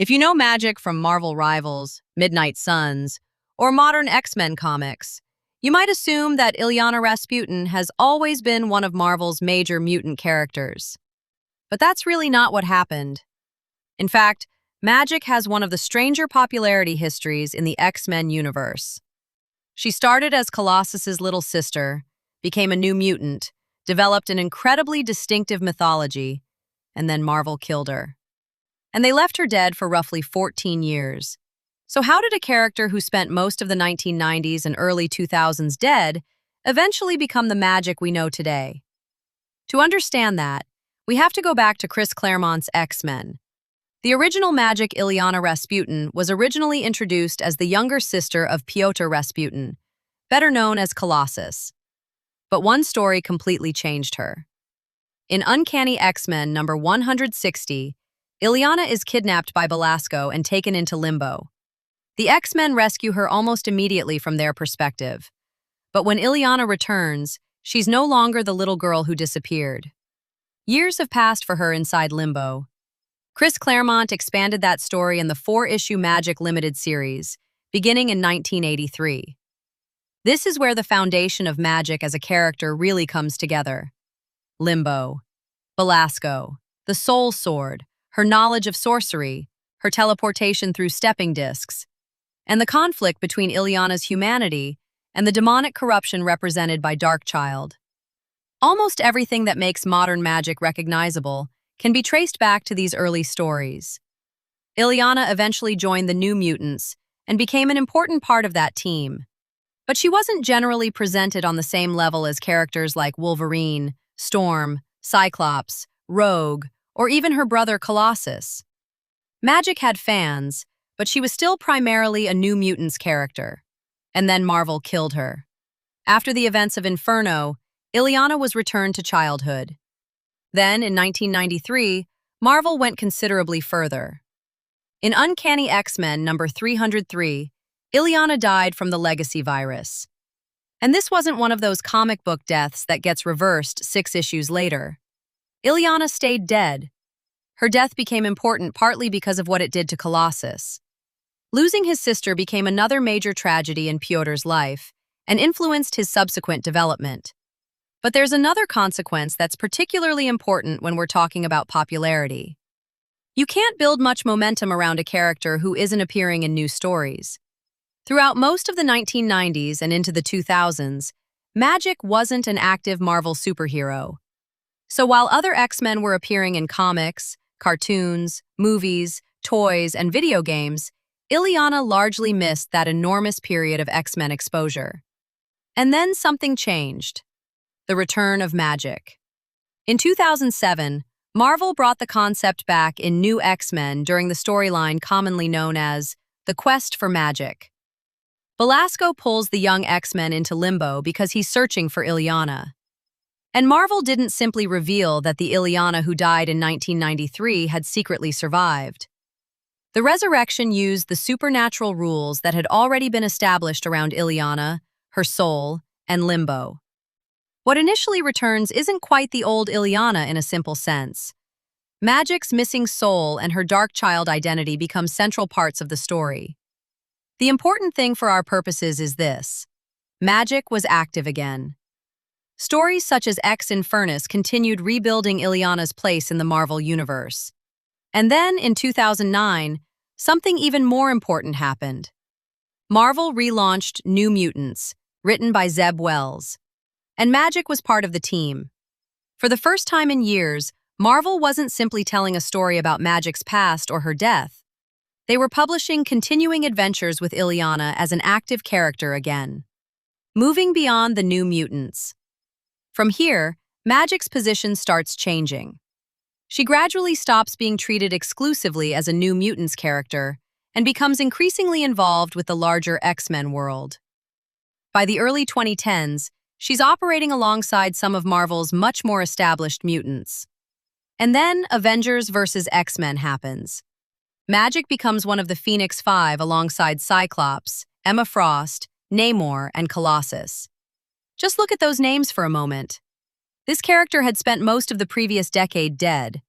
If you know Magik from Marvel Rivals, Midnight Suns, or modern X-Men comics, you might assume that Illyana Rasputin has always been one of Marvel's major mutant characters. But that's really not what happened. In fact, Magik has one of the stranger popularity histories in the X-Men universe. She started as Colossus's little sister, became a new mutant, developed an incredibly distinctive mythology, and then Marvel killed her. And they left her dead for roughly 14 years. So how did a character who spent most of the 1990s and early 2000s dead eventually become the Magik we know today? To understand that, we have to go back to Chris Claremont's X-Men. The original Magik, Illyana Rasputin, was originally introduced as the younger sister of Pyotr Rasputin, better known as Colossus. But one story completely changed her. In Uncanny X-Men number 160, Illyana is kidnapped by Belasco and taken into Limbo. The X-Men rescue her almost immediately from their perspective. But when Illyana returns, she's no longer the little girl who disappeared. Years have passed for her inside Limbo. Chris Claremont expanded that story in the 4-issue Magik limited series, beginning in 1983. This is where the foundation of Magik as a character really comes together. Limbo, Belasco, the Soulsword, her knowledge of sorcery, her teleportation through stepping discs, and the conflict between Illyana's humanity and the demonic corruption represented by Darkchylde. Almost everything that makes modern Magik recognizable can be traced back to these early stories. Illyana eventually joined the New Mutants and became an important part of that team. But she wasn't generally presented on the same level as characters like Wolverine, Storm, Cyclops, Rogue, or even her brother Colossus. Magik had fans, but she was still primarily a New Mutants character. And then Marvel killed her. After the events of Inferno, Illyana was returned to childhood. Then, in 1993, Marvel went considerably further. In Uncanny X-Men number 303, Illyana died from the legacy virus. And this wasn't one of those comic book deaths that gets reversed 6 issues later. Illyana stayed dead. Her death became important partly because of what it did to Colossus. Losing his sister became another major tragedy in Pyotr's life and influenced his subsequent development. But there's another consequence that's particularly important when we're talking about popularity. You can't build much momentum around a character who isn't appearing in new stories. Throughout most of the 1990s and into the 2000s, Magik wasn't an active Marvel superhero. So while other X-Men were appearing in comics, cartoons, movies, toys, and video games, Illyana largely missed that enormous period of X-Men exposure. And then something changed. The return of Magik. In 2007, Marvel brought the concept back in New X-Men during the storyline commonly known as The Quest for Magik. Belasco pulls the young X-Men into Limbo because he's searching for Illyana. And Marvel didn't simply reveal that the Illyana who died in 1993 had secretly survived. The resurrection used the supernatural rules that had already been established around Illyana, her soul, and Limbo. What initially returns isn't quite the old Illyana in a simple sense. Magik's missing soul and her Darkchylde identity become central parts of the story. The important thing for our purposes is this: Magik was active again. Stories such as X Infernus continued rebuilding Illyana's place in the Marvel Universe. And then, in 2009, something even more important happened. Marvel relaunched New Mutants, written by Zeb Wells. And Magik was part of the team. For the first time in years, Marvel wasn't simply telling a story about Magik's past or her death. They were publishing continuing adventures with Illyana as an active character again. Moving beyond the New Mutants. From here, Magik's position starts changing. She gradually stops being treated exclusively as a New Mutants character and becomes increasingly involved with the larger X-Men world. By the early 2010s, she's operating alongside some of Marvel's much more established mutants. And then Avengers vs. X-Men happens. Magik becomes one of the Phoenix Five alongside Cyclops, Emma Frost, Namor, and Colossus. Just look at those names for a moment. This character had spent most of the previous decade dead.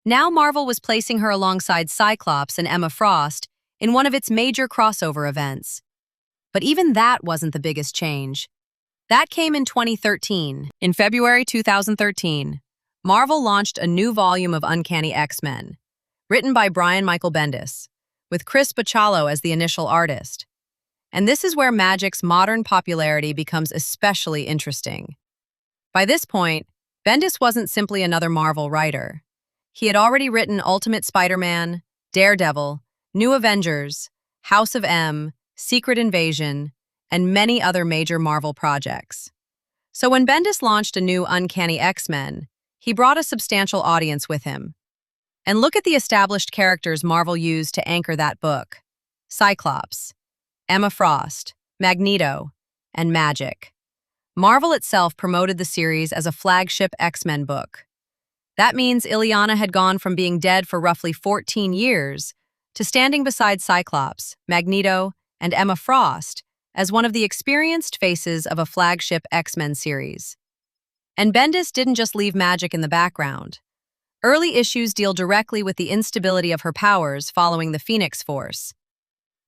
Now Marvel was placing her alongside Cyclops and Emma Frost in one of its major crossover events. But even that wasn't the biggest change. That came in 2013. In February 2013, Marvel launched a new volume of Uncanny X-Men, written by Brian Michael Bendis, with Chris Bachalo as the initial artist. And this is where Magik's modern popularity becomes especially interesting. By this point, Bendis wasn't simply another Marvel writer. He had already written Ultimate Spider-Man, Daredevil, New Avengers, House of M, Secret Invasion, and many other major Marvel projects. So when Bendis launched a new Uncanny X-Men, he brought a substantial audience with him. And look at the established characters Marvel used to anchor that book: Cyclops, Emma Frost, Magneto, and Magik. Marvel itself promoted the series as a flagship X-Men book. That means Illyana had gone from being dead for roughly 14 years to standing beside Cyclops, Magneto, and Emma Frost as one of the experienced faces of a flagship X-Men series. And Bendis didn't just leave Magik in the background. Early issues deal directly with the instability of her powers following the Phoenix Force.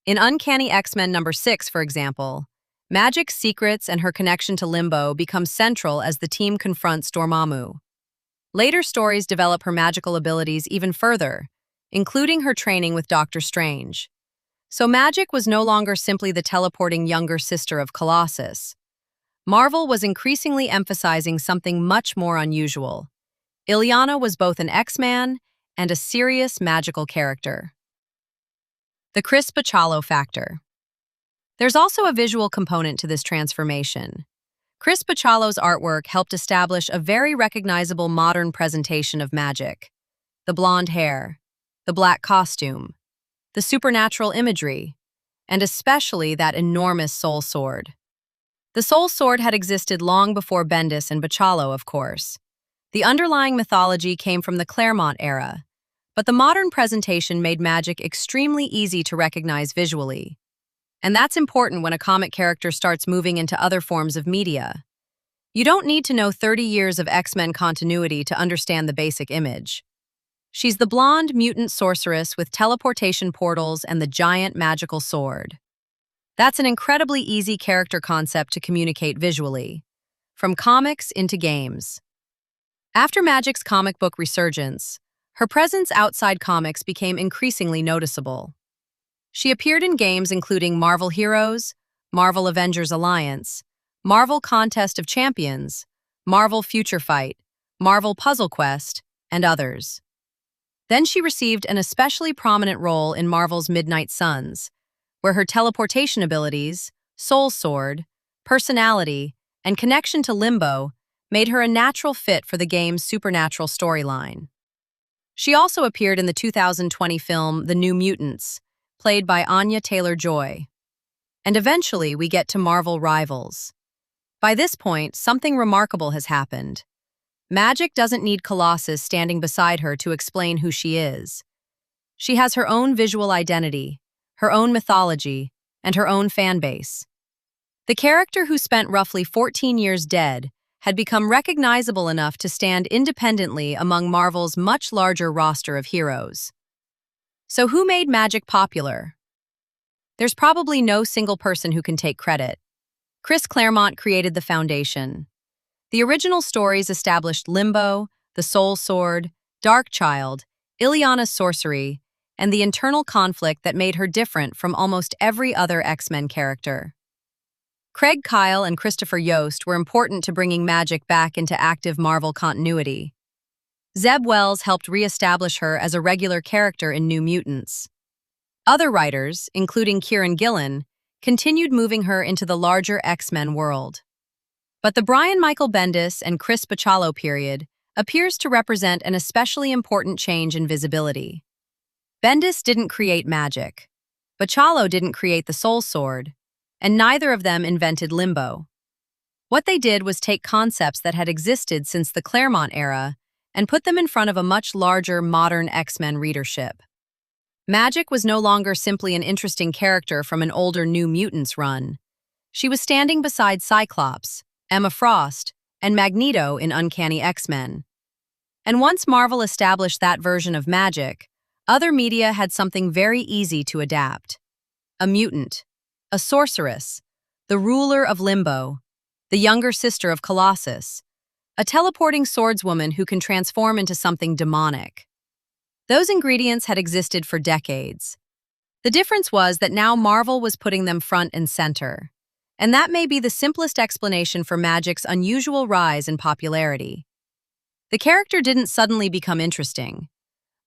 In Uncanny X-Men number 6, for example, Magik's secrets and her connection to Limbo become central as the team confronts Dormammu. Later stories develop her magical abilities even further, including her training with Doctor Strange. So Magik was no longer simply the teleporting younger sister of Colossus. Marvel was increasingly emphasizing something much more unusual. Illyana was both an X-Man and a serious magical character. The Chris Bachalo factor. There's also a visual component to this transformation. Chris Bachalo's artwork helped establish a very recognizable modern presentation of Magik. The blonde hair, the black costume, the supernatural imagery, and especially that enormous soul sword. The soul sword had existed long before Bendis and Bachalo, of course. The underlying mythology came from the Claremont era, but the modern presentation made Magik extremely easy to recognize visually. And that's important when a comic character starts moving into other forms of media. You don't need to know 30 years of X-Men continuity to understand the basic image. She's the blonde mutant sorceress with teleportation portals and the giant magical sword. That's an incredibly easy character concept to communicate visually, from comics into games. After Magik's comic book resurgence, her presence outside comics became increasingly noticeable. She appeared in games including Marvel Heroes, Marvel Avengers Alliance, Marvel Contest of Champions, Marvel Future Fight, Marvel Puzzle Quest, and others. Then she received an especially prominent role in Marvel's Midnight Suns, where her teleportation abilities, Soulsword, personality, and connection to Limbo made her a natural fit for the game's supernatural storyline. She also appeared in the 2020 film The New Mutants, played by Anya Taylor-Joy. And eventually we get to Marvel Rivals. By this point, something remarkable has happened. Magik doesn't need Colossus standing beside her to explain who she is. She has her own visual identity, her own mythology, and her own fan base. The character who spent roughly 14 years dead had become recognizable enough to stand independently among Marvel's much larger roster of heroes. So who made Magik popular? There's probably no single person who can take credit. Chris Claremont created the foundation. The original stories established Limbo, the Soulsword, Darkchylde, Illyana's sorcery, and the internal conflict that made her different from almost every other X-Men character. Craig Kyle and Christopher Yost were important to bringing Magik back into active Marvel continuity. Zeb Wells helped re-establish her as a regular character in New Mutants. Other writers, including Kieran Gillen, continued moving her into the larger X-Men world. But the Brian Michael Bendis and Chris Bachalo period appears to represent an especially important change in visibility. Bendis didn't create Magik. Bachalo didn't create the Soul Sword, and neither of them invented Limbo. What they did was take concepts that had existed since the Claremont era and put them in front of a much larger modern X-Men readership. Magik was no longer simply an interesting character from an older New Mutants run. She was standing beside Cyclops, Emma Frost, and Magneto in Uncanny X-Men. And once Marvel established that version of Magik, other media had something very easy to adapt. A mutant, a sorceress, the ruler of Limbo, the younger sister of Colossus, a teleporting swordswoman who can transform into something demonic. Those ingredients had existed for decades. The difference was that now Marvel was putting them front and center. And that may be the simplest explanation for Magik's unusual rise in popularity. The character didn't suddenly become interesting.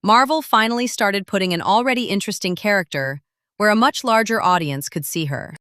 Marvel finally started putting an already interesting character where a much larger audience could see her.